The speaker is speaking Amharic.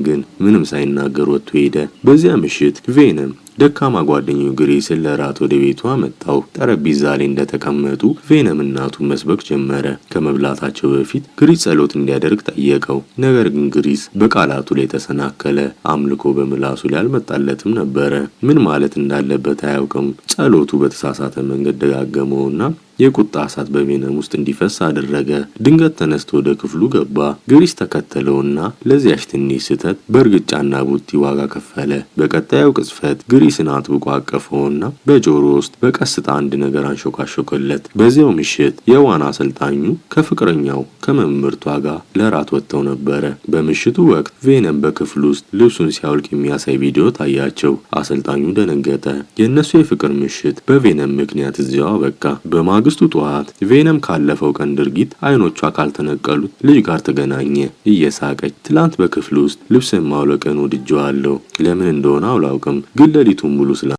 ግን ምንም ሳይናገር ወጥቶ ሄደ። በዚያ ምሽት ቬነም ደካማ ጓደኛው ግሬስን ለራት ወደ ቤቷ መጣው። ጠረጴዛ ላይ እንደተቀመጡ ቬነም እናቱን መስበክ ጀመረ። ከመብላታቸው በፊት ግሪስ ጸሎት እንዲያደርግ ጠየቀው። ነገር ግን ግሪስ በቃላቱ ላይ ተሰናከለ። አምልኮ በምላሱ ላይ አልመጣለትም ነበረ። ምን ማለት እንዳለበት አያውቅም። ጸሎቱ በተሳሳተ መንገድ ደጋገመውና የቁጣ እሳት በቬነም ውስጥ እንዲፈስ አደረገ። ድንገት ተነስቶ ወደ ክፍሉ ገባ። ግሪስ ተከተለውና ለዚያች ትንሽ ስህተት በእርግጫና ቡቲ ዋጋ ከፈለ። በቀጣዩ ቅጽበት ግሪስን አጥብቆ አቀፈውና በጆሮ ውስጥ በቀስታ አንድ ነገር አንሾካሾከለት። በዚያው ምሽት የዋና አሰልጣኙ ከፍቅረኛው ከመምህርቷ ጋር ለራት ወጥተው ነበረ። በምሽቱ ወቅት ቬነም በክፍሉ ውስጥ ልብሱን ሲያወልቅ የሚያሳይ ቪዲዮ ታያቸው። አሰልጣኙ ደነገጠ። የእነሱ የፍቅር ምሽት በቬነም ምክንያት እዚያው አበቃ። በማግስቱ ጠዋት ቬነም ካለፈው ቀን ድርጊት አይኖቿ ካልተነቀሉት ልጅ ጋር ተገናኘ። እየሳቀች ትላንት በክፍሉ ውስጥ ልብስን ማውለቅን ወድጄዋለሁ። ለምን እንደሆነ አላውቅም፣ ግን ሌሊቱን ሙሉ